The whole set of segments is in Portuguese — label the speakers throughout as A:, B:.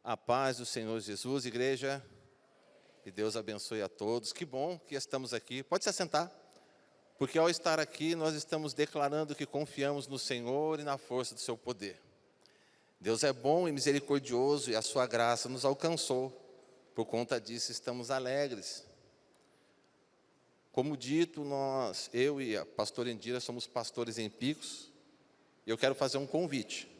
A: A paz do Senhor Jesus, igreja, e Deus abençoe a todos. Que bom que estamos aqui. Pode se assentar, porque ao estar aqui nós estamos declarando que confiamos no Senhor e na força do seu poder. Deus é bom e misericordioso e a sua graça nos alcançou. Por conta disso estamos alegres. Como dito, eu e a pastora Indira somos pastores em Picos, e eu quero fazer um convite.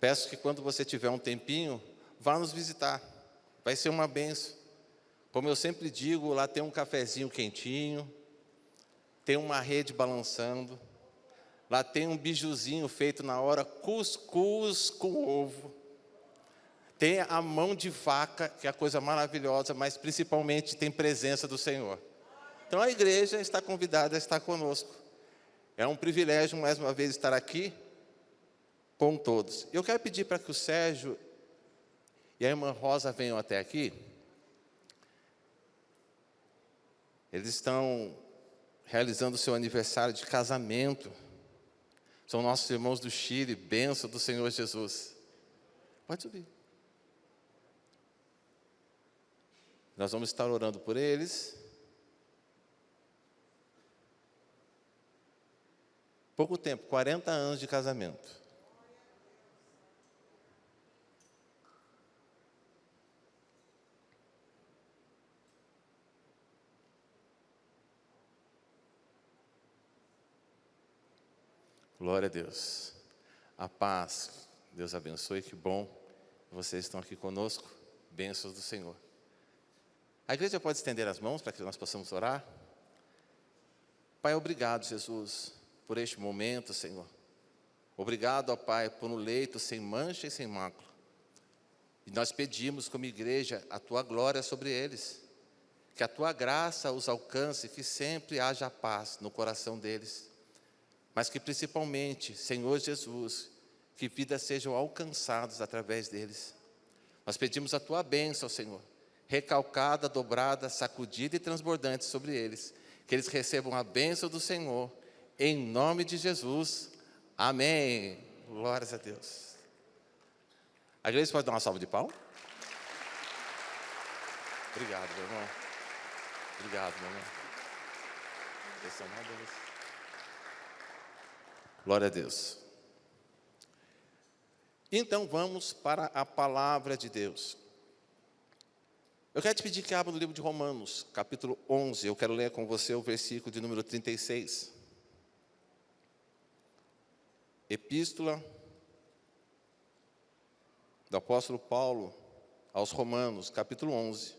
A: Peço que quando você tiver um tempinho, vá nos visitar. Vai ser uma bênção. Como eu sempre digo, lá tem um cafezinho quentinho, tem uma rede balançando, lá tem um bijuzinho feito na hora, cuscuz com ovo. Tem a mão de vaca, que é a coisa maravilhosa, mas principalmente tem presença do Senhor. Então a igreja está convidada a estar conosco. É um privilégio, mais uma vez, estar aqui com todos. Eu quero pedir para que o Sérgio e a irmã Rosa venham até aqui. Eles estão realizando o seu aniversário de casamento. São nossos irmãos do Chile, bênção do Senhor Jesus. Pode subir. Nós vamos estar orando por eles. Pouco tempo, 40 anos de casamento. Glória a Deus. A paz, Deus abençoe, que bom que vocês estão aqui conosco. Bênçãos do Senhor. A igreja pode estender as mãos para que nós possamos orar? Pai, obrigado, Jesus, por este momento, Senhor. Obrigado, ó Pai, por um leito sem mancha e sem mácula. E nós pedimos como igreja a Tua glória sobre eles. Que a Tua graça os alcance, que sempre haja paz no coração deles. Mas que principalmente, Senhor Jesus, que vidas sejam alcançadas através deles. Nós pedimos a Tua bênção, Senhor, recalcada, dobrada, sacudida e transbordante sobre eles. Que eles recebam a bênção do Senhor, em nome de Jesus. Amém. Glórias a Deus. A igreja pode dar uma salva de palmas? Obrigado, meu irmão. Obrigado, meu irmão. Glória a Deus. Então vamos para a palavra de Deus. Eu quero te pedir que abra no livro de Romanos, capítulo 11. Eu quero ler com você o versículo de número 36. Epístola do apóstolo Paulo aos Romanos, capítulo 11,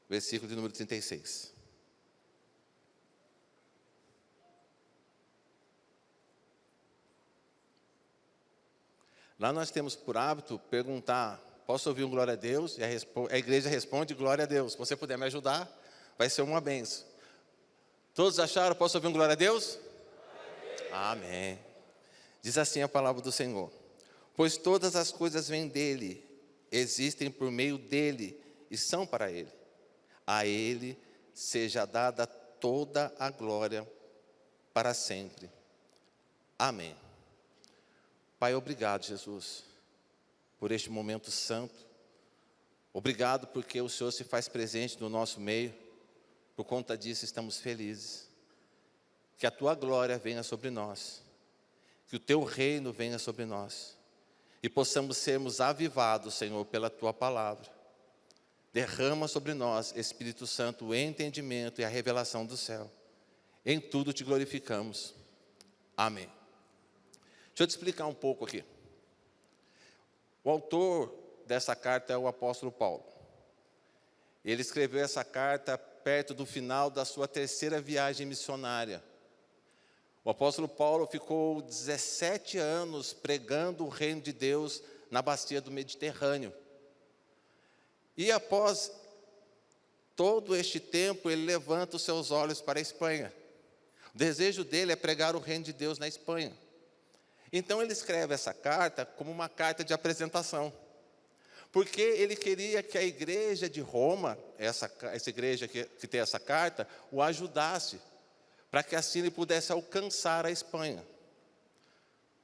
A: versículo de número 36. Lá nós temos por hábito perguntar, posso ouvir um glória a Deus? E a igreja responde, glória a Deus. Se você puder me ajudar, vai ser uma bênção. Todos acharam, posso ouvir um glória a Deus? Amém. Diz assim a palavra do Senhor. Pois todas as coisas vêm dele, existem por meio dele e são para ele. A ele seja dada toda a glória para sempre. Amém. Pai, obrigado, Jesus, por este momento santo. Obrigado porque o Senhor se faz presente no nosso meio. Por conta disso estamos felizes. Que a Tua glória venha sobre nós. Que o Teu reino venha sobre nós. E possamos sermos avivados, Senhor, pela Tua palavra. Derrama sobre nós, Espírito Santo, o entendimento e a revelação do céu. Em tudo te glorificamos. Amém. Deixa eu te explicar um pouco aqui. O autor dessa carta é o apóstolo Paulo. Ele escreveu essa carta perto do final da sua terceira viagem missionária. O apóstolo Paulo ficou 17 anos pregando o reino de Deus na bacia do Mediterrâneo. E após todo este tempo, ele levanta os seus olhos para a Espanha. O desejo dele é pregar o reino de Deus na Espanha. Então ele escreve essa carta como uma carta de apresentação. Porque ele queria que a igreja de Roma, essa igreja que tem essa carta, o ajudasse, para que assim ele pudesse alcançar a Espanha.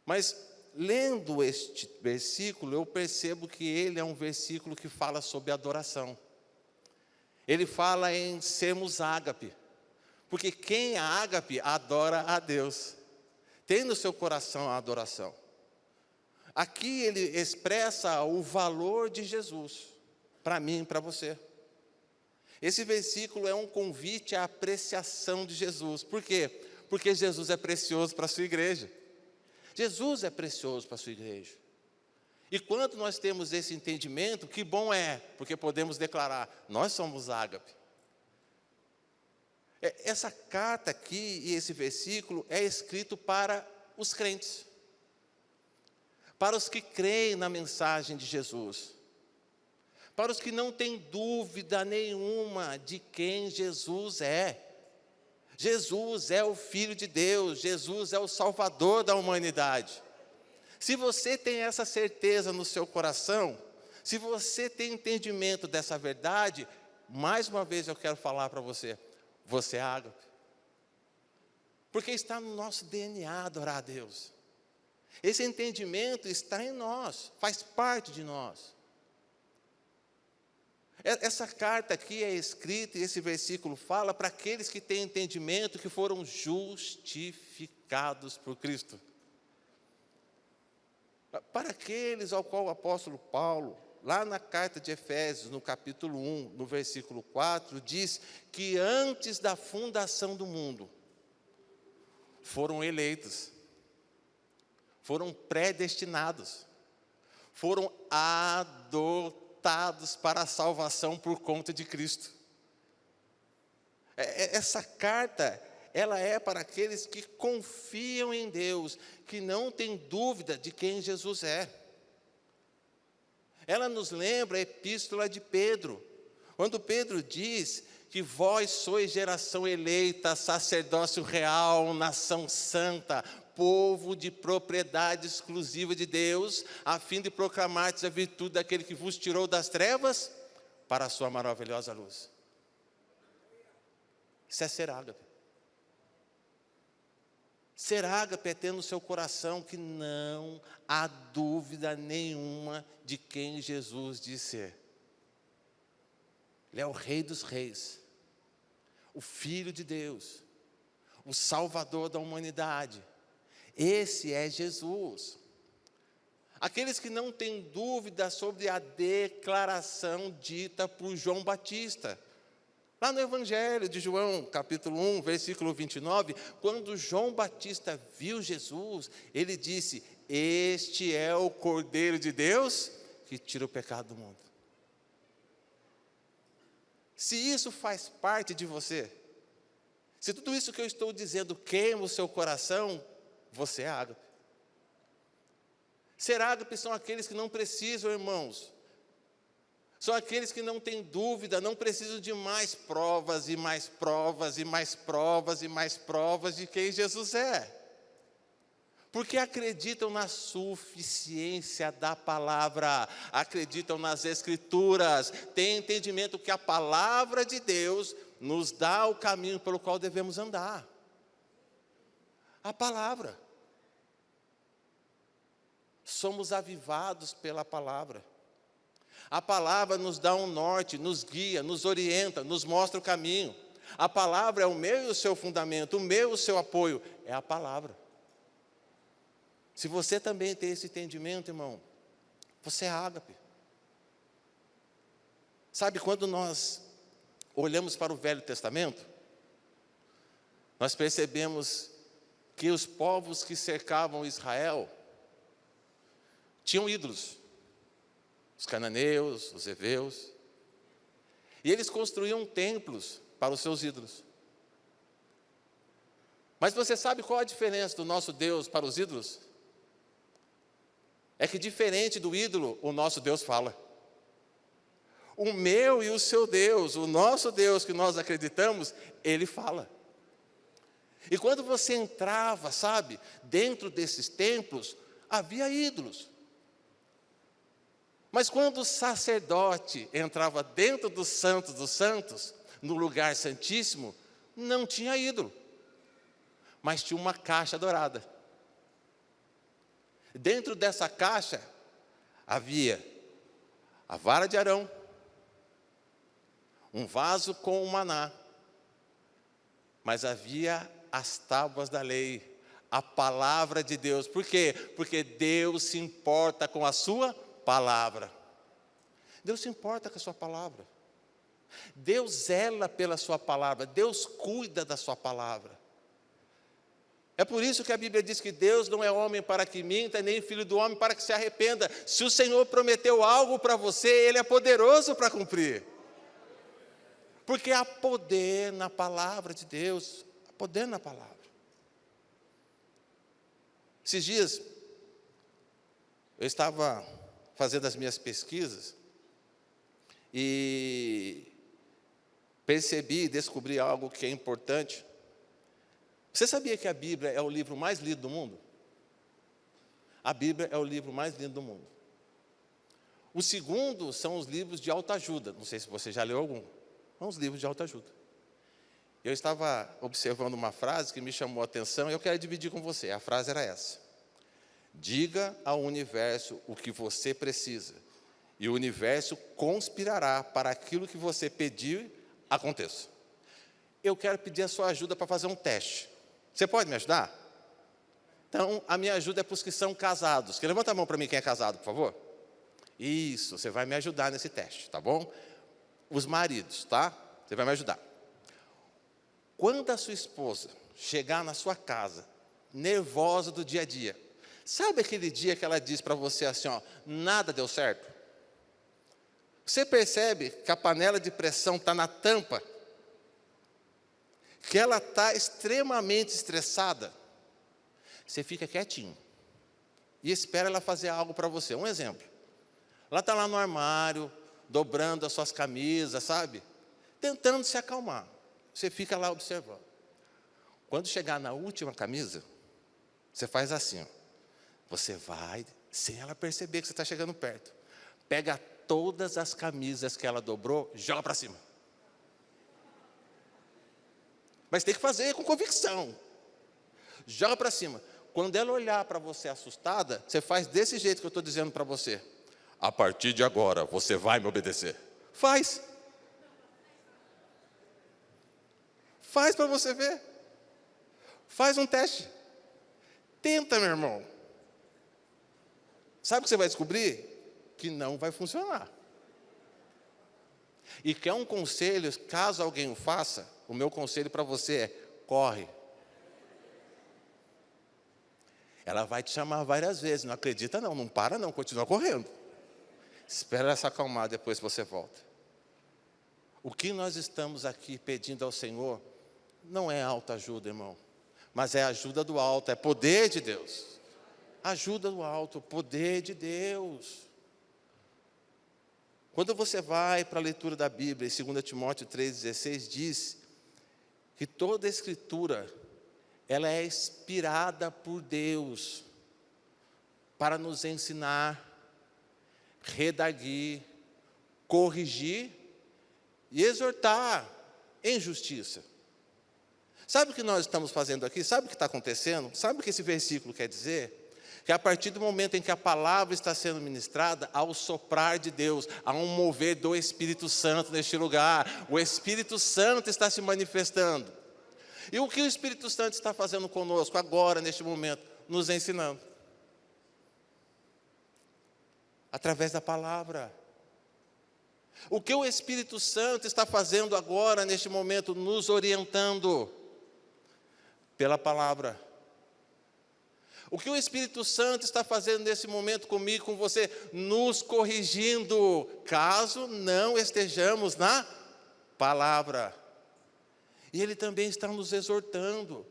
A: Mas lendo este versículo, eu percebo que ele é um versículo que fala sobre adoração. Ele fala em sermos ágape, porque quem é ágape adora a Deus, tem no seu coração a adoração. Aqui ele expressa o valor de Jesus, para mim e para você. Esse versículo é um convite à apreciação de Jesus. Por quê? Porque Jesus é precioso para a sua igreja. Jesus é precioso para a sua igreja. E quando nós temos esse entendimento, que bom é, porque podemos declarar, nós somos ágape. Essa carta aqui e esse versículo é escrito para os crentes, para os que creem na mensagem de Jesus, para os que não têm dúvida nenhuma de quem Jesus é. Jesus é o Filho de Deus, Jesus é o Salvador da humanidade. Se você tem essa certeza no seu coração, se você tem entendimento dessa verdade, mais uma vez eu quero falar para você, você é ágape. Porque está no nosso DNA adorar a Deus. Esse entendimento está em nós, faz parte de nós. Essa carta aqui é escrita, e esse versículo fala para aqueles que têm entendimento, que foram justificados por Cristo. Para aqueles ao qual o apóstolo Paulo, lá na carta de Efésios, no capítulo 1, no versículo 4, diz que antes da fundação do mundo, foram eleitos, foram predestinados, foram adotados para a salvação por conta de Cristo. Essa carta, ela é para aqueles que confiam em Deus, que não têm dúvida de quem Jesus é. Ela nos lembra a epístola de Pedro, quando Pedro diz que vós sois geração eleita, sacerdócio real, nação santa, povo de propriedade exclusiva de Deus, a fim de proclamar-te a virtude daquele que vos tirou das trevas para a sua maravilhosa luz. Isso é ser ágape. Ser ágape é ter no seu coração que não há dúvida nenhuma de quem Jesus diz ser. Ele é o Rei dos Reis, o Filho de Deus, o Salvador da humanidade. Esse é Jesus. Aqueles que não têm dúvida sobre a declaração dita por João Batista, lá no Evangelho de João, capítulo 1, versículo 29, quando João Batista viu Jesus, ele disse, este é o Cordeiro de Deus que tira o pecado do mundo. Se isso faz parte de você, se tudo isso que eu estou dizendo queima o seu coração, você é ágape. Ser ágape são aqueles que não precisam, irmãos, são aqueles que não têm dúvida, não precisam de mais provas e mais provas e mais provas e mais provas de quem Jesus é. Porque acreditam na suficiência da palavra, acreditam nas Escrituras, têm entendimento que a palavra de Deus nos dá o caminho pelo qual devemos andar. A palavra. Somos avivados pela palavra. A palavra nos dá um norte, nos guia, nos orienta, nos mostra o caminho. A palavra é o meu e o seu fundamento, o meu e o seu apoio, é a palavra. Se você também tem esse entendimento, irmão, você é ágape. Sabe, quando nós olhamos para o Velho Testamento, nós percebemos que os povos que cercavam Israel tinham ídolos. Os cananeus, os heveus. E eles construíam templos para os seus ídolos. Mas você sabe qual a diferença do nosso Deus para os ídolos? É que diferente do ídolo, o nosso Deus fala. O meu e o seu Deus, o nosso Deus que nós acreditamos, Ele fala. E quando você entrava, sabe, dentro desses templos, havia ídolos. Mas quando o sacerdote entrava dentro do Santo dos Santos, no lugar santíssimo, não tinha ídolo, mas tinha uma caixa dourada. Dentro dessa caixa havia a vara de Arão, um vaso com o maná, mas havia as tábuas da lei, a palavra de Deus. Por quê? Porque Deus se importa com a sua palavra. Deus se importa com a sua palavra. Deus zela pela sua palavra. Deus cuida da sua palavra. É por isso que a Bíblia diz que Deus não é homem para que minta, nem filho do homem para que se arrependa. Se o Senhor prometeu algo para você, Ele é poderoso para cumprir. Porque há poder na palavra de Deus. Há poder na palavra. Esses dias, eu estava fazendo as minhas pesquisas e percebi e descobri algo que é importante. Você sabia que a Bíblia é o livro mais lido do mundo? A Bíblia é o livro mais lido do mundo. O segundo são os livros de autoajuda. Não sei se você já leu algum. São os livros de autoajuda. Eu estava observando uma frase que me chamou a atenção e eu quero dividir com você. A frase era essa: diga ao universo o que você precisa, e o universo conspirará para aquilo que você pedir aconteça. Eu quero pedir a sua ajuda para fazer um teste. Você pode me ajudar? Então, a minha ajuda é para os que são casados. Levanta a mão para mim quem é casado, por favor. Isso, você vai me ajudar nesse teste, tá bom? Os maridos, tá? Você vai me ajudar. Quando a sua esposa chegar na sua casa, nervosa do dia a dia, sabe aquele dia que ela diz para você assim, ó, nada deu certo? Você percebe que a panela de pressão está na tampa? Que ela está extremamente estressada? Você fica quietinho e espera ela fazer algo para você. Um exemplo. Ela está lá no armário, dobrando as suas camisas, sabe? Tentando se acalmar. Você fica lá observando. Quando chegar na última camisa, você faz assim, ó. Você vai, sem ela perceber que você está chegando perto, pega todas as camisas que ela dobrou, joga para cima. Mas tem que fazer com convicção. Joga para cima. Quando ela olhar para você assustada, você faz desse jeito que eu estou dizendo para você. A partir de agora, você vai me obedecer. Faz. Faz para você ver. Faz um teste. Tenta, meu irmão. Sabe o que você vai descobrir? Que não vai funcionar. E quer um conselho, caso alguém o faça, o meu conselho para você é, corre. Ela vai te chamar várias vezes, não acredita não, não para não, continua correndo. Espera ela se acalmar, depois você volta. O que nós estamos aqui pedindo ao Senhor, não é autoajuda, irmão, mas é ajuda do alto, é poder de Deus. Ajuda do alto, poder de Deus. Quando você vai para a leitura da Bíblia, em 2 Timóteo 3,16, diz que toda a Escritura, ela é inspirada por Deus para nos ensinar, redarguir, corrigir e exortar em justiça. Sabe o que nós estamos fazendo aqui? Sabe o que está acontecendo? Sabe o que esse versículo quer dizer? Que a partir do momento em que a palavra está sendo ministrada, há o soprar de Deus, há um mover do Espírito Santo neste lugar. O Espírito Santo está se manifestando. E o que o Espírito Santo está fazendo conosco agora, neste momento? Nos ensinando. Através da palavra. O que o Espírito Santo está fazendo agora, neste momento? Nos orientando pela palavra. O que o Espírito Santo está fazendo nesse momento comigo, com você? Nos corrigindo, caso não estejamos na palavra. E Ele também está nos exortando.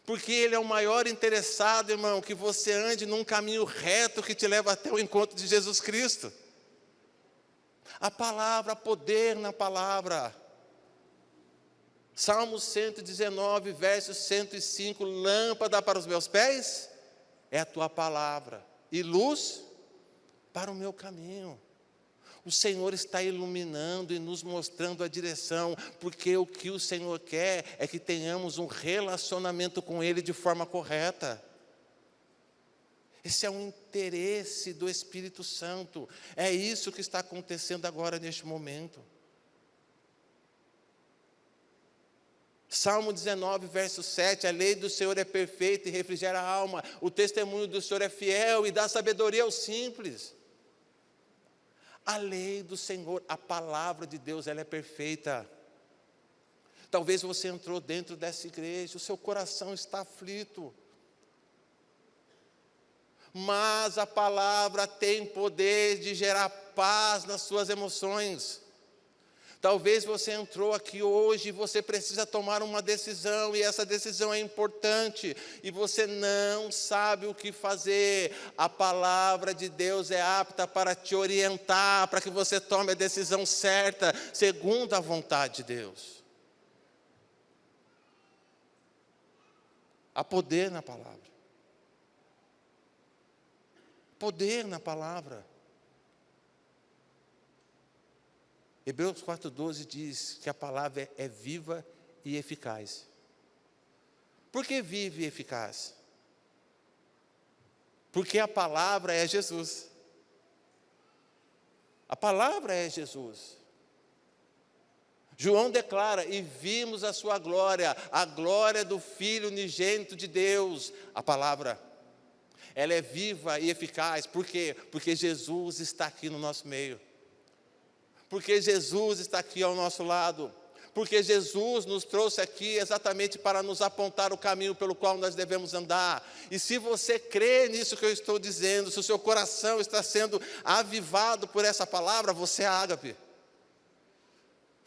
A: Porque Ele é o maior interessado, irmão, que você ande num caminho reto que te leva até o encontro de Jesus Cristo. A palavra, poder na palavra. Salmo 119, verso 105, lâmpada para os meus pés é a tua palavra, e luz para o meu caminho. O Senhor está iluminando e nos mostrando a direção, porque o que o Senhor quer é que tenhamos um relacionamento com Ele de forma correta. Esse é um interesse do Espírito Santo. É isso que está acontecendo agora neste momento. Salmo 19, verso 7, a lei do Senhor é perfeita e refrigera a alma. O testemunho do Senhor é fiel e dá sabedoria aos simples. A lei do Senhor, a palavra de Deus, ela é perfeita. Talvez você entrou dentro dessa igreja, o seu coração está aflito. Mas a palavra tem poder de gerar paz nas suas emoções. Talvez você entrou aqui hoje e você precisa tomar uma decisão, e essa decisão é importante, e você não sabe o que fazer. A palavra de Deus é apta para te orientar, para que você tome a decisão certa, segundo a vontade de Deus. Há poder na palavra. Poder na palavra. Hebreus 4,12 diz que a palavra é viva e eficaz. Por que viva e eficaz? Porque a palavra é Jesus. A palavra é Jesus. João declara, e vimos a sua glória, a glória do Filho unigênito de Deus. A palavra, ela é viva e eficaz. Por quê? Porque Jesus está aqui no nosso meio. Porque Jesus está aqui ao nosso lado, porque Jesus nos trouxe aqui exatamente para nos apontar o caminho pelo qual nós devemos andar. E se você crê nisso que eu estou dizendo, se o seu coração está sendo avivado por essa palavra, você é ágape.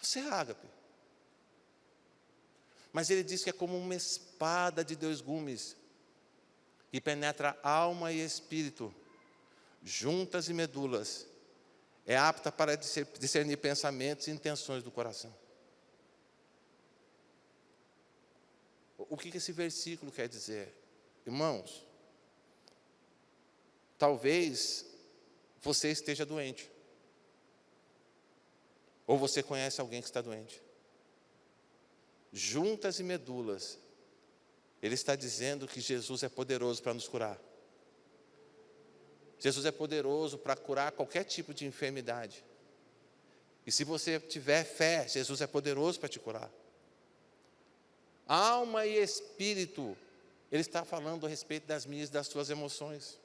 A: Você é ágape. Mas ele diz que é como uma espada de dois gumes, que penetra alma e espírito, juntas e medulas, é apta para discernir pensamentos e intenções do coração. O que esse versículo quer dizer? Irmãos, talvez você esteja doente. Ou você conhece alguém que está doente. Juntas e medulas, ele está dizendo que Jesus é poderoso para nos curar. Jesus é poderoso para curar qualquer tipo de enfermidade. E se você tiver fé, Jesus é poderoso para te curar. Alma e espírito, ele está falando a respeito das minhas e das suas emoções.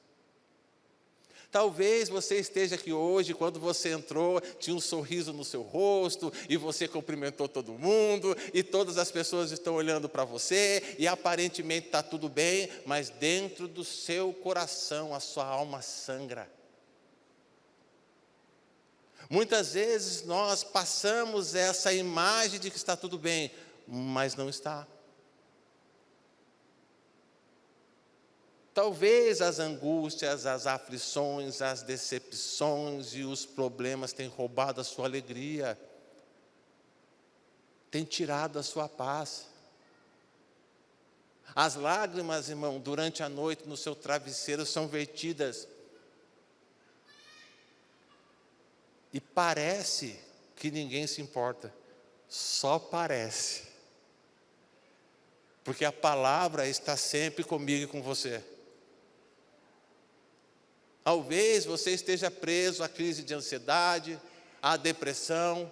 A: Talvez você esteja aqui hoje, quando você entrou, tinha um sorriso no seu rosto, e você cumprimentou todo mundo, e todas as pessoas estão olhando para você, e aparentemente está tudo bem, mas dentro do seu coração, a sua alma sangra. Muitas vezes nós passamos essa imagem de que está tudo bem, mas não está. Talvez as angústias, as aflições, as decepções e os problemas tenham roubado a sua alegria, tenham tirado a sua paz. As lágrimas, irmão, durante a noite no seu travesseiro são vertidas. E parece que ninguém se importa, só parece. Porque a palavra está sempre comigo e com você. Talvez você esteja preso à crise de ansiedade, à depressão.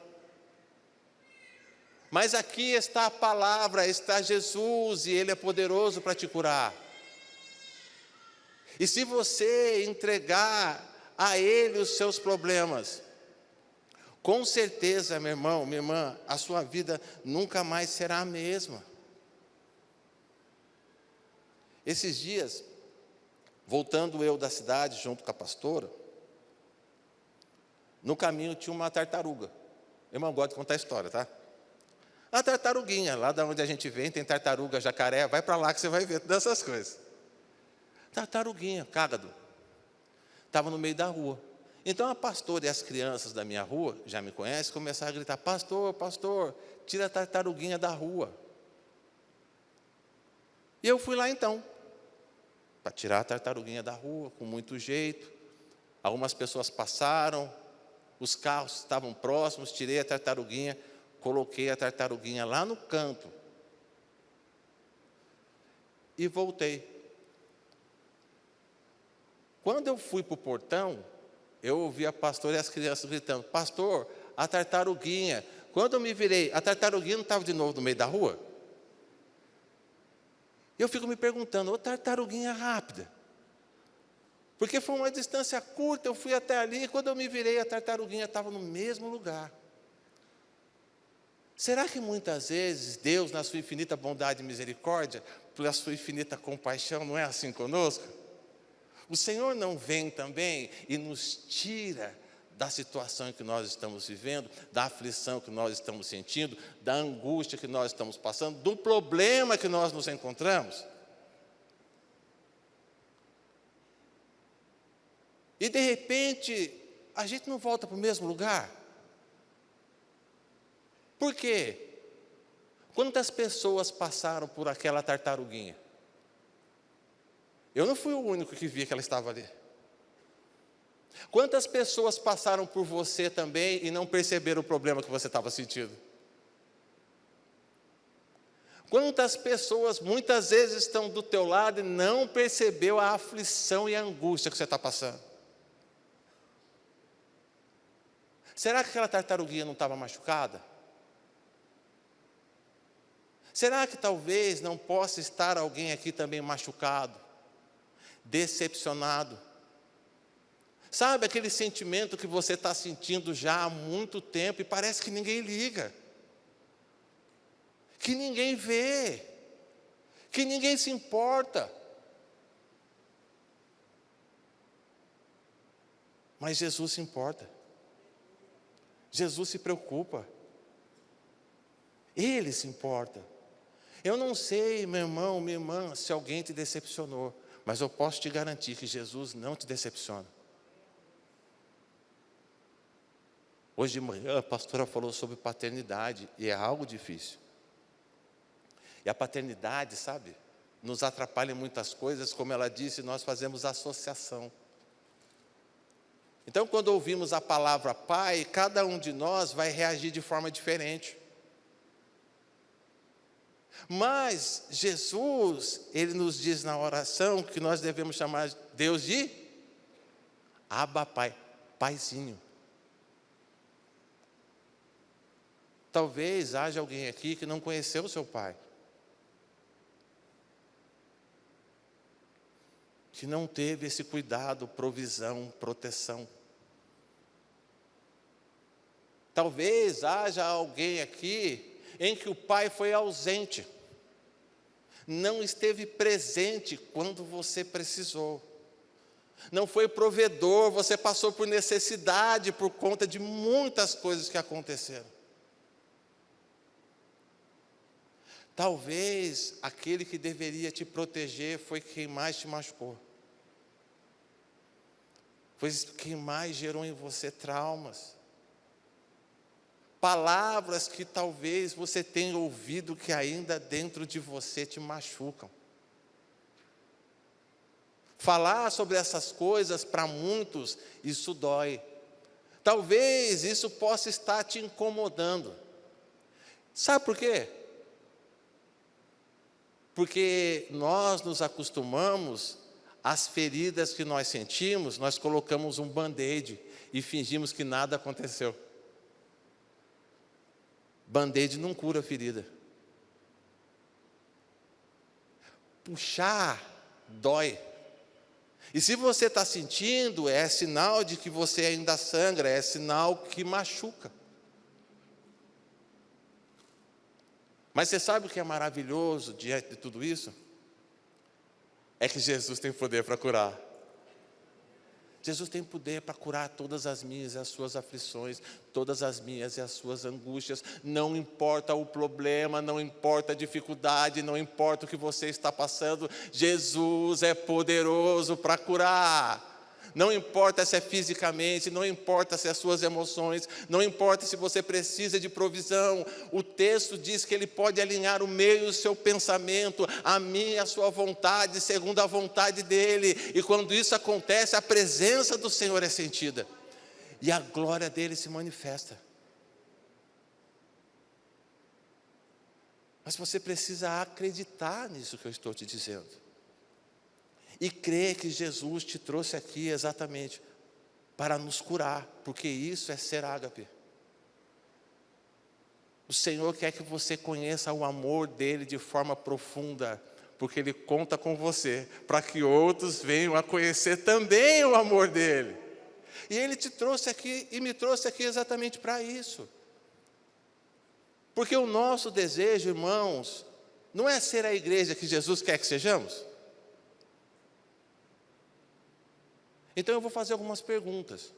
A: Mas aqui está a palavra, está Jesus, e Ele é poderoso para te curar. E se você entregar a Ele os seus problemas, com certeza, meu irmão, minha irmã, a sua vida nunca mais será a mesma. Esses dias, voltando eu da cidade, junto com a pastora, no caminho tinha uma tartaruga. Irmão, gosto de contar a história, tá? A tartaruguinha, lá de onde a gente vem, tem tartaruga, jacaré, vai para lá que você vai ver todas essas coisas. Tartaruguinha, cágado, estava no meio da rua. Então a pastora e as crianças da minha rua, já me conhecem, começaram a gritar, pastor, pastor, tira a tartaruguinha da rua. E eu fui lá então, para tirar a tartaruguinha da rua, com muito jeito. Algumas pessoas passaram, os carros estavam próximos, tirei a tartaruguinha, coloquei a tartaruguinha lá no canto e voltei. Quando eu fui para o portão, eu ouvi a pastora e as crianças gritando: pastor, a tartaruguinha. Quando eu me virei, a tartaruguinha não estava de novo no meio da rua? Eu fico me perguntando: ô tartaruguinha rápida. Porque foi uma distância curta, eu fui até ali, e quando eu me virei, a tartaruguinha estava no mesmo lugar. Será que muitas vezes Deus, na sua infinita bondade e misericórdia, pela sua infinita compaixão, não é assim conosco? O Senhor não vem também e nos tira da situação em que nós estamos vivendo, da aflição que nós estamos sentindo, da angústia que nós estamos passando, do problema que nós nos encontramos? E de repente, a gente não volta para o mesmo lugar? Por quê? Quantas pessoas passaram por aquela tartaruguinha? Eu não fui o único que vi que ela estava ali. Quantas pessoas passaram por você também e não perceberam o problema que você estava sentindo? Quantas pessoas muitas vezes estão do teu lado e não percebeu a aflição e a angústia que você está passando? Será que aquela tartaruguinha não estava machucada? Será que talvez não possa estar alguém aqui também machucado, decepcionado? Sabe aquele sentimento que você está sentindo já há muito tempo e parece que ninguém liga, que ninguém vê, que ninguém se importa. Mas Jesus se importa. Jesus se preocupa. Ele se importa. Eu não sei, meu irmão, minha irmã, se alguém te decepcionou, mas eu posso te garantir que Jesus não te decepciona. Hoje de manhã a pastora falou sobre paternidade e é algo difícil. E a paternidade, sabe, nos atrapalha em muitas coisas, como ela disse, nós fazemos associação. Então, quando ouvimos a palavra pai, cada um de nós vai reagir de forma diferente. Mas Jesus, Ele nos diz na oração que nós devemos chamar Deus de Abba Pai, Paizinho. Talvez haja alguém aqui que não conheceu o seu pai, que não teve esse cuidado, provisão, proteção. Talvez haja alguém aqui em que o pai foi ausente, não esteve presente quando você precisou, não foi provedor, você passou por necessidade por conta de muitas coisas que aconteceram. Talvez aquele que deveria te proteger foi quem mais te machucou, foi quem mais gerou em você traumas. Palavras que talvez você tenha ouvido que ainda dentro de você te machucam. Falar sobre essas coisas para muitos, isso dói. Talvez isso possa estar te incomodando. Sabe por quê? Porque nós nos acostumamos, às feridas que nós sentimos, nós colocamos um band-aid e fingimos que nada aconteceu. Band-aid não cura a ferida. Puxar dói. E se você está sentindo, é sinal de que você ainda sangra, é sinal que machuca. Mas você sabe o que é maravilhoso diante de tudo isso? É que Jesus tem poder para curar. Jesus tem poder para curar todas as minhas e as suas aflições, todas as minhas e as suas angústias. Não importa o problema, não importa a dificuldade, não importa o que você está passando, Jesus é poderoso para curar. Não importa se é fisicamente, não importa se é as suas emoções, não importa se você precisa de provisão. O texto diz que Ele pode alinhar o meio do seu pensamento, a minha e a sua vontade, segundo a vontade dEle. E quando isso acontece, a presença do Senhor é sentida. E a glória dEle se manifesta. Mas você precisa acreditar nisso que eu estou te dizendo. E crê que Jesus te trouxe aqui exatamente para nos curar, porque isso é ser ágape. O Senhor quer que você conheça o amor dele de forma profunda, porque ele conta com você, para que outros venham a conhecer também o amor dele. E ele te trouxe aqui e me trouxe aqui exatamente para isso. Porque o nosso desejo, irmãos, não é ser a igreja que Jesus quer que sejamos? Então eu vou fazer algumas perguntas,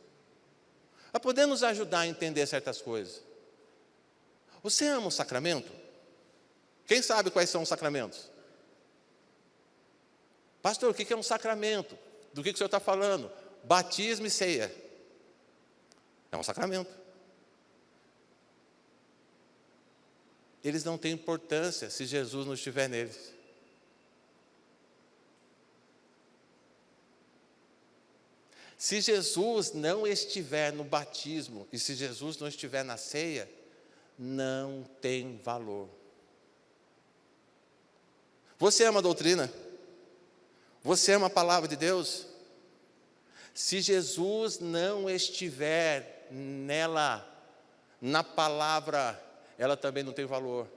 A: para poder nos ajudar a entender certas coisas. Você ama o sacramento? Quem sabe quais são os sacramentos? Pastor, o que é um sacramento? Do que o senhor está falando? Batismo e ceia. É um sacramento. Eles não têm importância se Jesus não estiver neles. Se Jesus não estiver no batismo e se Jesus não estiver na ceia, não tem valor. Você ama a doutrina? Você ama a palavra de Deus? Se Jesus não estiver nela, na palavra, ela também não tem valor.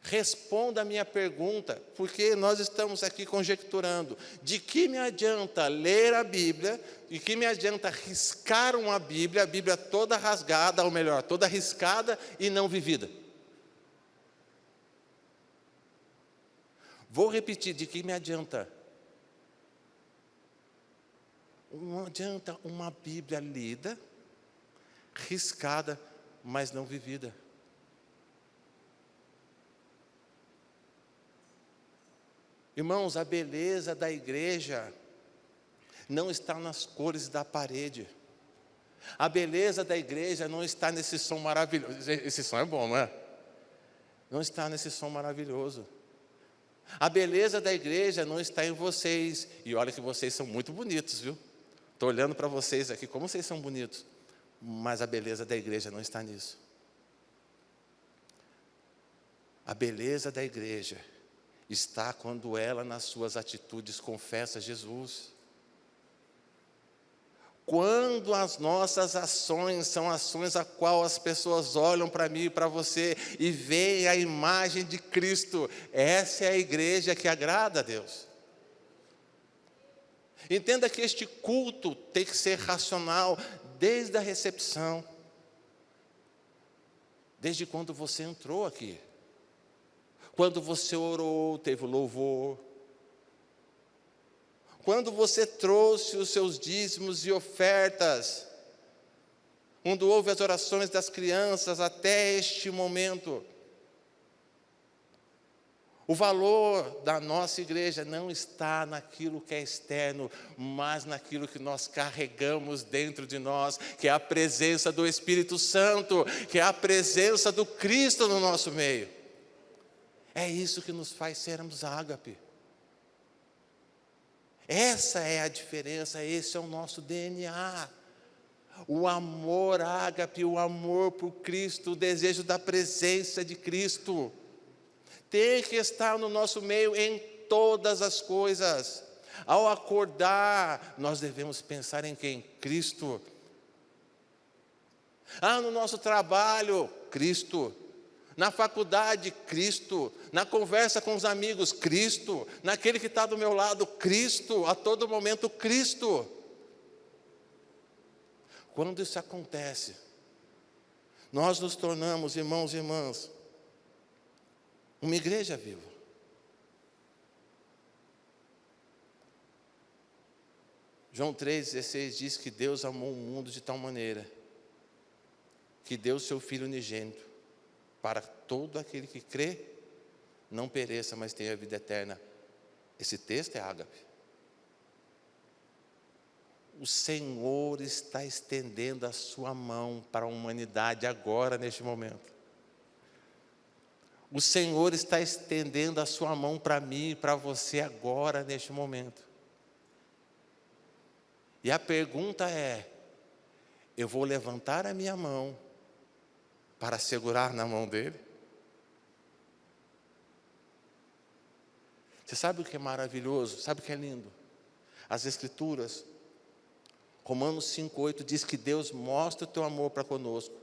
A: Responda a minha pergunta, porque nós estamos aqui conjecturando. De que me adianta ler a Bíblia, de que me adianta riscar uma Bíblia, a Bíblia toda rasgada, ou melhor, toda riscada e não vivida? Vou repetir, de que me adianta? Não adianta uma Bíblia lida, riscada, mas não vivida. Irmãos, a beleza da igreja não está nas cores da parede. A beleza da igreja não está nesse som maravilhoso. Esse som é bom, não é? Não está nesse som maravilhoso. A beleza da igreja não está em vocês. E olha que vocês são muito bonitos, viu? Estou olhando para vocês aqui, como vocês são bonitos. Mas a beleza da igreja não está nisso. A beleza da igreja está quando ela, nas suas atitudes, confessa Jesus. Quando as nossas ações são ações a qual as pessoas olham para mim e para você e veem a imagem de Cristo, essa é a igreja que agrada a Deus. Entenda que este culto tem que ser racional desde a recepção, desde quando você entrou aqui. Quando você orou, teve louvor. Quando você trouxe os seus dízimos e ofertas. Quando houve as orações das crianças até este momento. O valor da nossa igreja não está naquilo que é externo, mas naquilo que nós carregamos dentro de nós, que é a presença do Espírito Santo, que é a presença do Cristo no nosso meio. É isso que nos faz sermos ágape. Essa é a diferença, esse é o nosso DNA. O amor ágape, o amor por Cristo, o desejo da presença de Cristo. Tem que estar no nosso meio em todas as coisas. Ao acordar, nós devemos pensar em quem? Cristo. No nosso trabalho, Cristo. Na faculdade, Cristo. Na conversa com os amigos, Cristo. Naquele que está do meu lado, Cristo. A todo momento, Cristo. Quando isso acontece, nós nos tornamos, irmãos e irmãs, uma igreja viva. João 3,16 diz que Deus amou o mundo de tal maneira que deu seu Filho unigênito para todo aquele que crê, não pereça, mas tenha a vida eterna. Esse texto é ágape. O Senhor está estendendo a sua mão para a humanidade agora, neste momento. O Senhor está estendendo a sua mão para mim e para você agora, neste momento. E a pergunta é: eu vou levantar a minha mão para segurar na mão dele? Você sabe o que é maravilhoso? Sabe o que é lindo? As Escrituras, Romanos 5,8 diz que Deus mostra o teu amor para conosco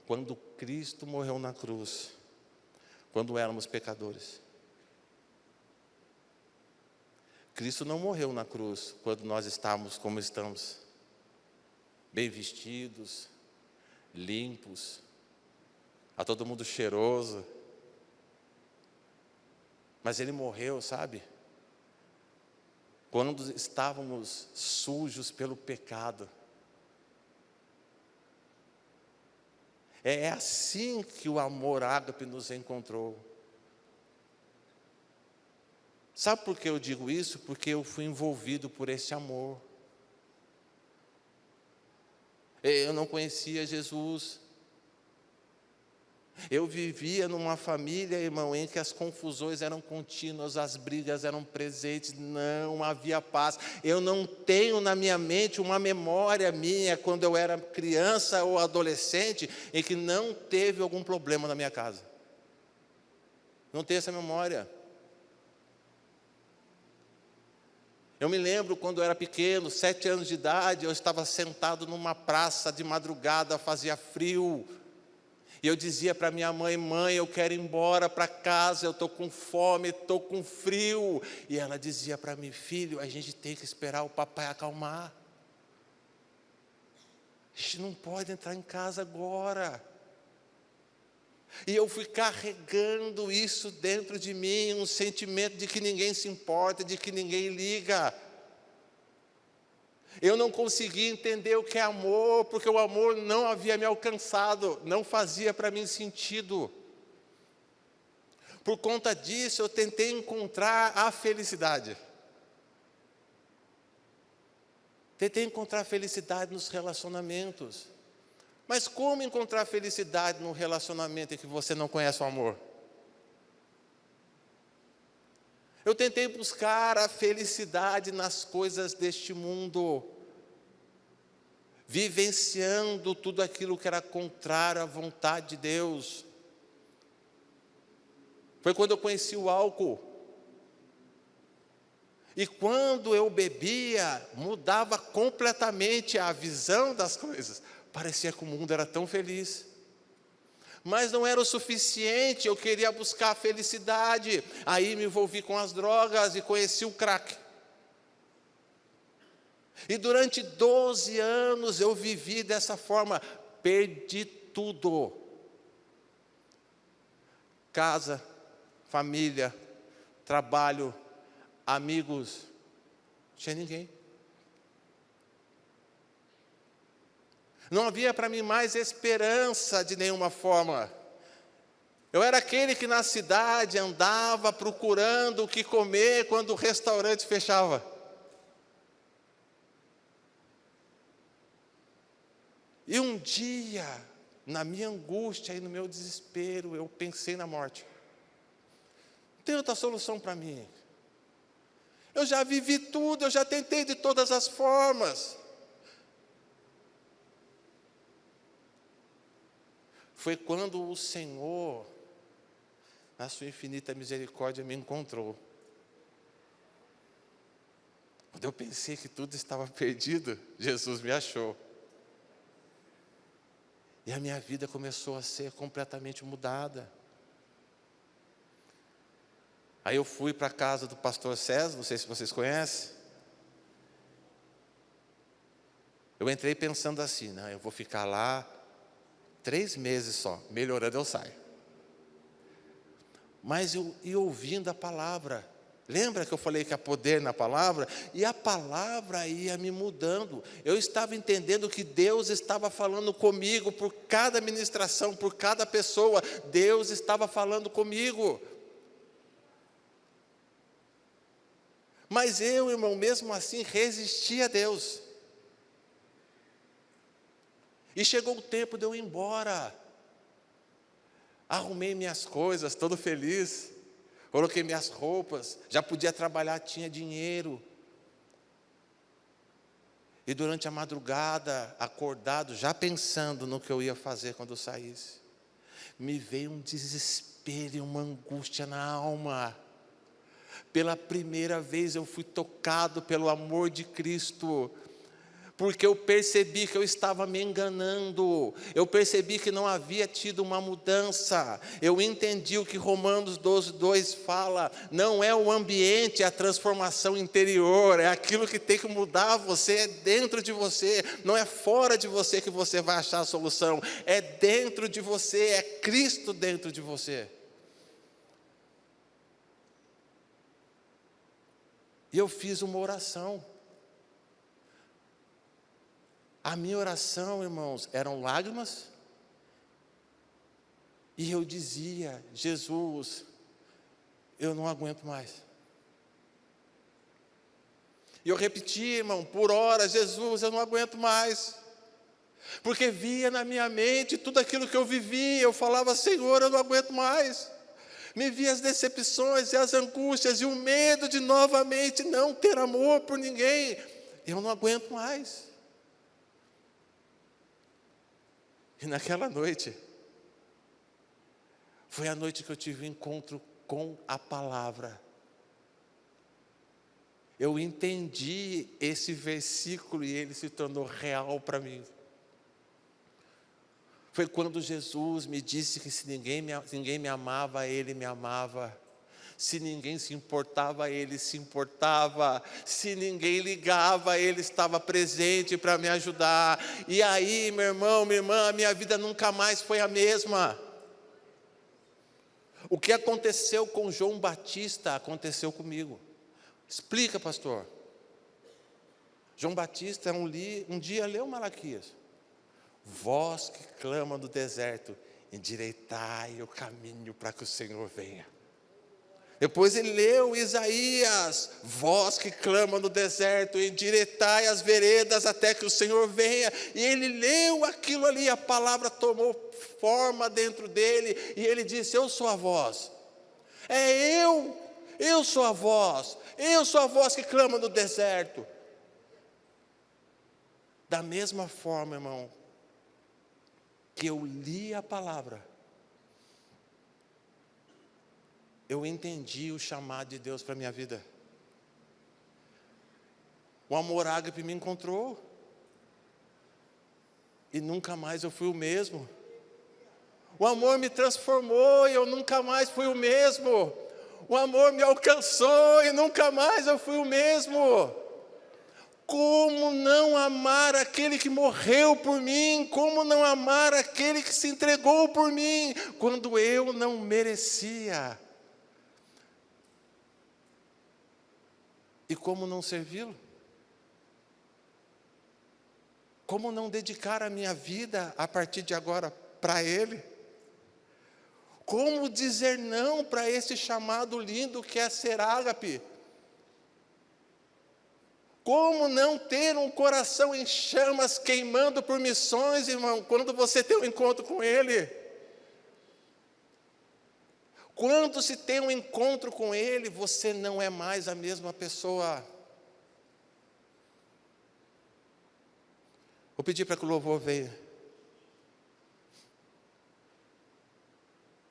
A: quando Cristo morreu na cruz, quando éramos pecadores. Cristo não morreu na cruz quando nós estávamos como estamos, bem vestidos, limpos, a todo mundo cheiroso. Mas Ele morreu, sabe? Quando estávamos sujos pelo pecado. É assim que o amor ágape nos encontrou. Sabe por que eu digo isso? Porque eu fui envolvido por esse amor. Eu não conhecia Jesus. Eu vivia numa família, irmão, em que as confusões eram contínuas, as brigas eram presentes, não havia paz. Eu não tenho na minha mente uma memória minha, quando eu era criança ou adolescente, em que não teve algum problema na minha casa. Não tenho essa memória. Eu me lembro quando eu era pequeno, 7 anos de idade, eu estava sentado numa praça de madrugada, fazia frio. E eu dizia para minha mãe: mãe, eu quero ir embora para casa, eu estou com fome, estou com frio. E ela dizia para mim: filho, a gente tem que esperar o papai acalmar. A gente não pode entrar em casa agora. E eu fui carregando isso dentro de mim, um sentimento de que ninguém se importa, de que ninguém liga. Eu não conseguia entender o que é amor, porque o amor não havia me alcançado, não fazia para mim sentido. Por conta disso, eu tentei encontrar a felicidade. Tentei encontrar felicidade nos relacionamentos. Mas como encontrar felicidade num relacionamento em que você não conhece o amor? Eu tentei buscar a felicidade nas coisas deste mundo, vivenciando tudo aquilo que era contrário à vontade de Deus. Foi quando eu conheci o álcool. E quando eu bebia, mudava completamente a visão das coisas. Parecia que o mundo era tão feliz. Mas não era o suficiente, eu queria buscar a felicidade. Aí me envolvi com as drogas e conheci o crack. E durante 12 anos eu vivi dessa forma, perdi tudo. Casa, família, trabalho, amigos, não tinha ninguém. Não havia para mim mais esperança de nenhuma forma. Eu era aquele que na cidade andava procurando o que comer quando o restaurante fechava. E um dia, na minha angústia e no meu desespero, eu pensei na morte. Não tem outra solução para mim. Eu já vivi tudo, eu já tentei de todas as formas. Foi quando o Senhor, na sua infinita misericórdia, me encontrou. Quando eu pensei que tudo estava perdido, Jesus me achou. E a minha vida começou a ser completamente mudada. Aí eu fui para a casa do pastor César, não sei se vocês conhecem. Eu entrei pensando assim, não, eu vou ficar lá 3 meses só, melhorando eu saio. Mas eu ia ouvindo a palavra. Lembra que eu falei que há poder na palavra? E a palavra ia me mudando. Eu estava entendendo que Deus estava falando comigo por cada ministração, por cada pessoa. Deus estava falando comigo. Mas eu, irmão, mesmo assim, resisti a Deus. E chegou o tempo de eu ir embora. Arrumei minhas coisas, todo feliz. Coloquei minhas roupas, já podia trabalhar, tinha dinheiro. E durante a madrugada, acordado, já pensando no que eu ia fazer quando eu saísse, me veio um desespero e uma angústia na alma. Pela primeira vez eu fui tocado pelo amor de Cristo, porque eu percebi que eu estava me enganando, eu percebi que não havia tido uma mudança, eu entendi o que Romanos 12:2 fala, não é o ambiente, é a transformação interior, é aquilo que tem que mudar você, é dentro de você, não é fora de você que você vai achar a solução, é dentro de você, é Cristo dentro de você. E eu fiz uma oração. A minha oração, irmãos, eram lágrimas. E eu dizia: Jesus, eu não aguento mais. E eu repetia, irmão, por horas: Jesus, eu não aguento mais. Porque via na minha mente tudo aquilo que eu vivia. Eu falava: Senhor, eu não aguento mais. Me via as decepções e as angústias e o medo de novamente não ter amor por ninguém. Eu não aguento mais. E naquela noite, foi a noite que eu tive um encontro com a palavra. Eu entendi esse versículo e ele se tornou real para mim. Foi quando Jesus me disse que se ninguém me amava, Ele me amava. Se ninguém se importava, Ele se importava. Se ninguém ligava, Ele estava presente para me ajudar. E aí, meu irmão, minha irmã, a minha vida nunca mais foi a mesma. O que aconteceu com João Batista, aconteceu comigo. Explica, pastor. João Batista um dia leu Malaquias. Voz que clama no deserto, endireitai o caminho para que o Senhor venha. Depois ele leu Isaías, voz que clama no deserto, endireitai as veredas até que o Senhor venha. E ele leu aquilo ali, a palavra tomou forma dentro dele, e ele disse: eu sou a voz. Eu sou a voz, eu sou a voz que clama no deserto. Da mesma forma, irmão, que eu li a palavra, eu entendi o chamado de Deus para a minha vida. O amor ágape me encontrou, e nunca mais eu fui o mesmo. O amor me transformou e eu nunca mais fui o mesmo. O amor me alcançou e nunca mais eu fui o mesmo. Como não amar aquele que morreu por mim? Como não amar aquele que se entregou por mim, quando eu não merecia? E como não servi-lo? Como não dedicar a minha vida a partir de agora para Ele? Como dizer não para esse chamado lindo que é ser ágape? Como não ter um coração em chamas, queimando por missões, irmão, quando você tem um encontro com Ele? Quando se tem um encontro com Ele, você não é mais a mesma pessoa. Vou pedir para que o louvor venha.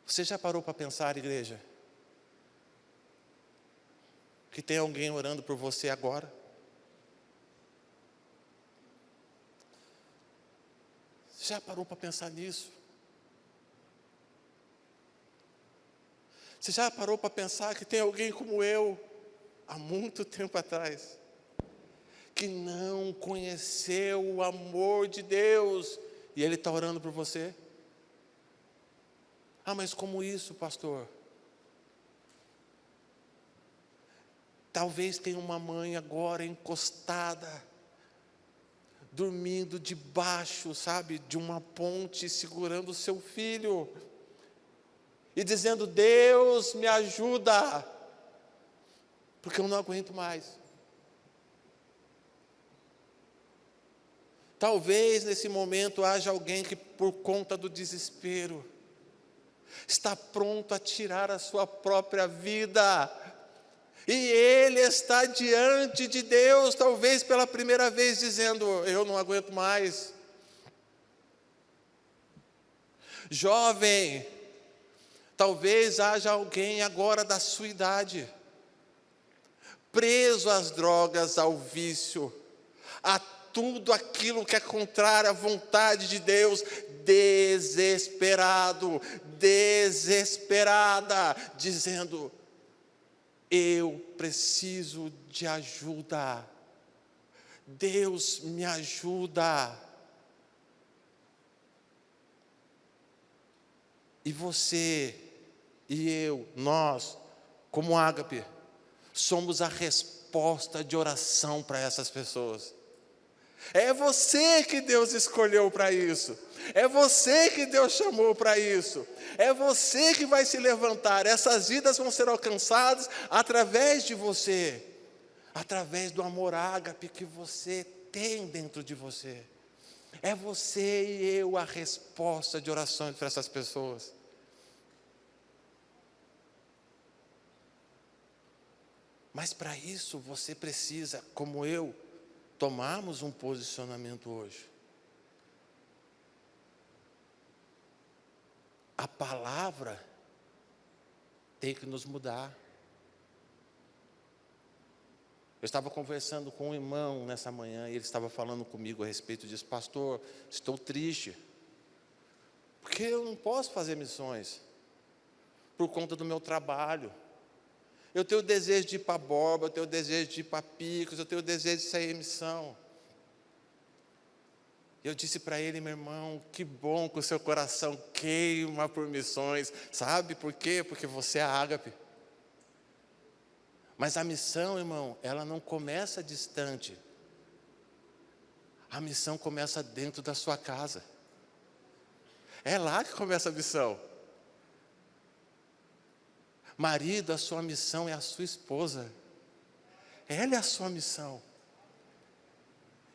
A: Você já parou para pensar, igreja, que tem alguém orando por você agora? Já parou para pensar nisso? Você já parou para pensar que tem alguém como eu, há muito tempo atrás, que não conheceu o amor de Deus, e Ele está orando por você? Ah, mas como isso, pastor? Talvez tenha uma mãe agora encostada, dormindo debaixo, sabe, de uma ponte, segurando o seu filho, e dizendo: Deus, me ajuda, porque eu não aguento mais. Talvez nesse momento haja alguém que, por conta do desespero, está pronto a tirar a sua própria vida, e ele está diante de Deus, talvez pela primeira vez, dizendo: eu não aguento mais. Jovem, talvez haja alguém agora da sua idade, preso às drogas, ao vício, a tudo aquilo que é contrário à vontade de Deus, desesperado, desesperada, dizendo: eu preciso de ajuda, Deus me ajuda. E você e eu, nós, como Ágape, somos a resposta de oração para essas pessoas. É você que Deus escolheu para isso. É você que Deus chamou para isso. É você que vai se levantar. Essas vidas vão ser alcançadas através de você. Através do amor ágape que você tem dentro de você. É você e eu a resposta de orações para essas pessoas. Mas para isso você precisa, como eu, tomarmos um posicionamento hoje. A palavra tem que nos mudar. Eu estava conversando com um irmão nessa manhã e ele estava falando comigo a respeito disso. Pastor, estou triste, porque eu não posso fazer missões por conta do meu trabalho. Eu tenho o desejo de ir para Borba, eu tenho o desejo de ir para Picos, eu tenho o desejo de sair em missão. Eu disse para ele: meu irmão, que bom que o seu coração queima por missões. Sabe por quê? Porque você é ágape. Mas a missão, irmão, ela não começa distante. A missão começa dentro da sua casa. É lá que começa a missão. Marido, a sua missão é a sua esposa. Ela é a sua missão.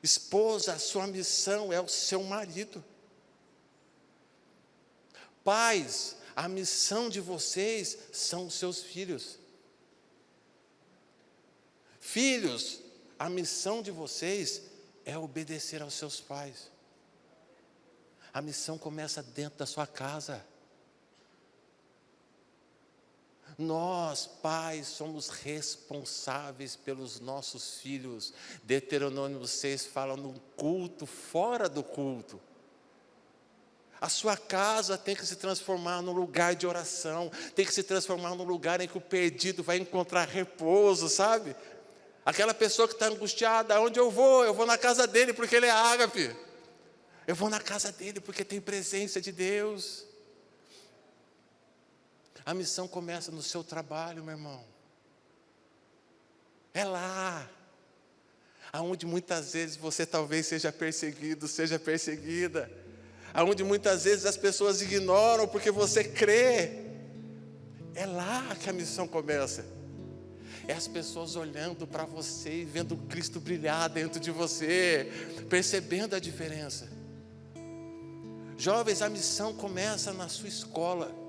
A: Esposa, a sua missão é o seu marido. Pais, a missão de vocês são os seus filhos. Filhos, a missão de vocês é obedecer aos seus pais. A missão começa dentro da sua casa. Nós, pais, somos responsáveis pelos nossos filhos. Deuteronômio 6 fala no culto, fora do culto. A sua casa tem que se transformar num lugar de oração, tem que se transformar num lugar em que o perdido vai encontrar repouso, sabe? Aquela pessoa que está angustiada: aonde eu vou na casa dele porque ele é ágape. Eu vou na casa dele porque tem presença de Deus. A missão começa no seu trabalho, meu irmão. É lá, aonde muitas vezes você talvez seja perseguido, seja perseguida. Aonde muitas vezes as pessoas ignoram porque você crê. É lá que a missão começa. É as pessoas olhando para você e vendo Cristo brilhar dentro de você, percebendo a diferença. Jovens, a missão começa na sua escola.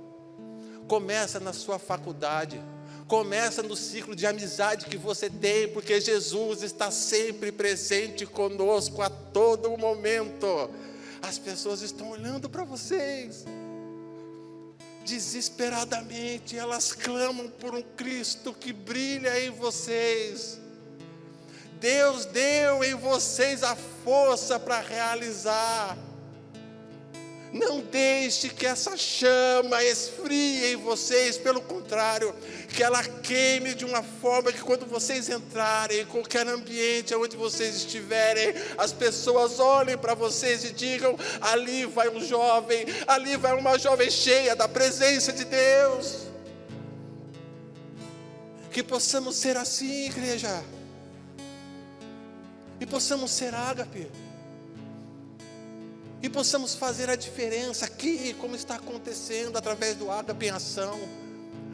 A: Começa na sua faculdade, começa no ciclo de amizade que você tem, porque Jesus está sempre presente conosco a todo momento. As pessoas estão olhando para vocês, desesperadamente, elas clamam por um Cristo que brilha em vocês. Deus deu em vocês a força para realizar. Não deixe que essa chama esfrie em vocês, pelo contrário, que ela queime de uma forma que quando vocês entrarem em qualquer ambiente onde vocês estiverem, as pessoas olhem para vocês e digam: ali vai um jovem, ali vai uma jovem cheia da presença de Deus. Que possamos ser assim, igreja, e possamos ser ágape. E possamos fazer a diferença aqui, como está acontecendo através do Ágape em Ação.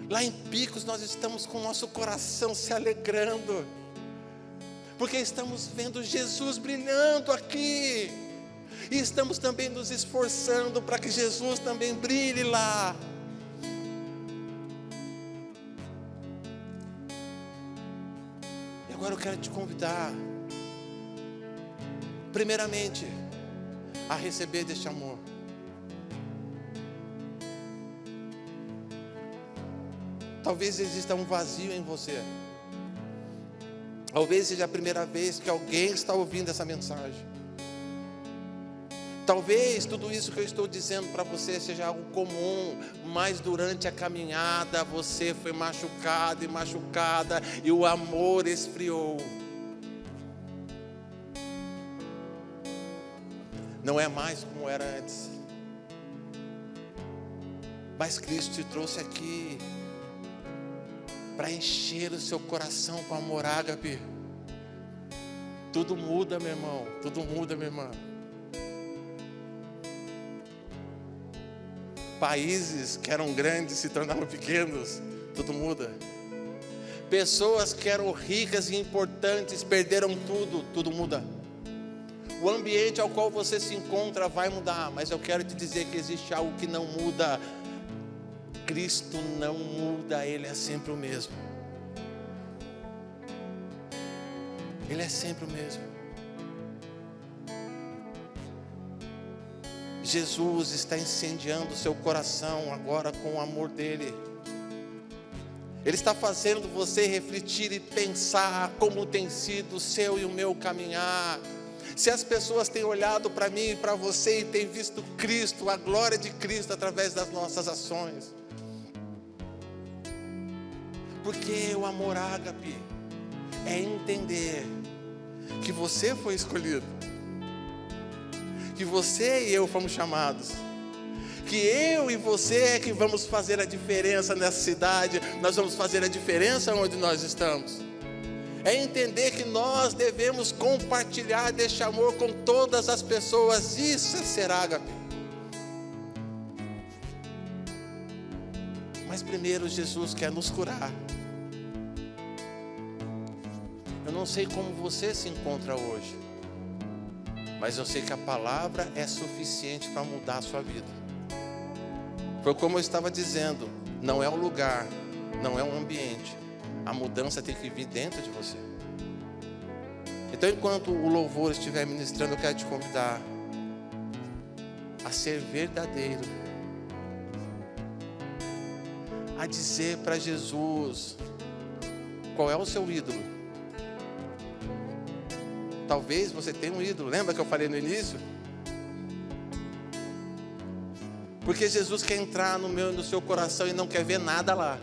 A: Lá em Picos nós estamos com o nosso coração se alegrando, porque estamos vendo Jesus brilhando aqui. E estamos também nos esforçando para que Jesus também brilhe lá. E agora eu quero te convidar, primeiramente, a receber deste amor. Talvez exista um vazio em você. Talvez seja a primeira vez que alguém está ouvindo essa mensagem. Talvez tudo isso que eu estou dizendo para você seja algo comum, mas durante a caminhada você foi machucado e machucada e o amor esfriou. Não é mais como era antes. Mas Cristo te trouxe aqui para encher o seu coração com amor ágape. Tudo muda, meu irmão. Tudo muda, minha irmã. Países que eram grandes se tornaram pequenos. Tudo muda. Pessoas que eram ricas e importantes perderam tudo. Tudo muda. O ambiente ao qual você se encontra vai mudar, mas eu quero te dizer que existe algo que não muda. Cristo não muda, Ele é sempre o mesmo. Ele é sempre o mesmo. Jesus está incendiando o seu coração agora com o amor dEle. Ele está fazendo você refletir e pensar como tem sido o seu e o meu caminhar. Se as pessoas têm olhado para mim e para você e têm visto Cristo, a glória de Cristo através das nossas ações. Porque o amor ágape é entender que você foi escolhido, que você e eu fomos chamados, que eu e você é que vamos fazer a diferença nessa cidade, nós vamos fazer a diferença onde nós estamos. É entender que nós devemos compartilhar deste amor com todas as pessoas. Isso é ser ágape. Mas primeiro Jesus quer nos curar. Eu não sei como você se encontra hoje, mas eu sei que a palavra é suficiente para mudar a sua vida. Foi como eu estava dizendo, não é o lugar, não é o ambiente. A mudança tem que vir dentro de você. Então, enquanto o louvor estiver ministrando, eu quero te convidar a ser verdadeiro, a dizer para Jesus qual é o seu ídolo. Talvez você tenha um ídolo, lembra que eu falei no início? Porque Jesus quer entrar no meu e no seu coração e não quer ver nada lá,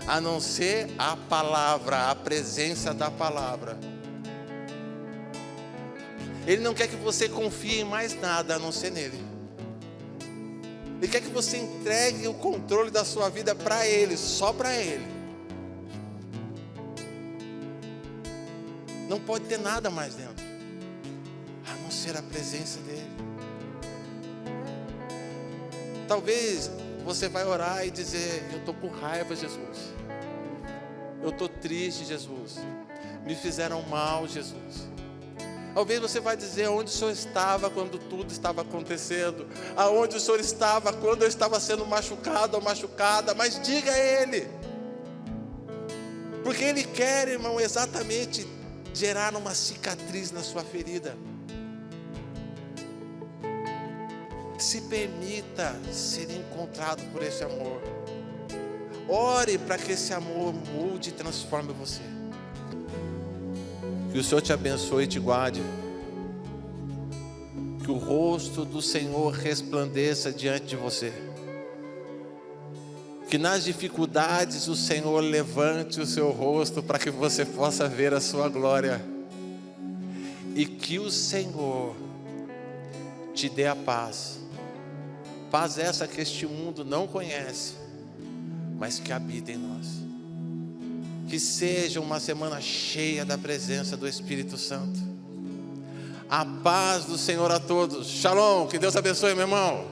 A: a não ser a palavra, a presença da palavra. Ele não quer que você confie em mais nada a não ser nele. Ele quer que você entregue o controle da sua vida para Ele, só para Ele. Não pode ter nada mais dentro, a não ser a presença dEle. Talvez você vai orar e dizer: eu estou com raiva, Jesus. Eu estou triste, Jesus. Me fizeram mal, Jesus. Talvez você vai dizer: onde o Senhor estava quando tudo estava acontecendo? Aonde o Senhor estava quando eu estava sendo machucado ou machucada? Mas diga a Ele. Porque Ele quer, irmão, exatamente gerar uma cicatriz na sua ferida. Se permita ser encontrado por esse amor. Ore para que esse amor mude e transforme você. Que o Senhor te abençoe e te guarde. Que o rosto do Senhor resplandeça diante de você. Que nas dificuldades o Senhor levante o seu rosto para que você possa ver a sua glória. E que o Senhor te dê a paz. Paz essa que este mundo não conhece, mas que habita em nós. Que seja uma semana cheia da presença do Espírito Santo. A paz do Senhor a todos. Shalom, que Deus abençoe, meu irmão.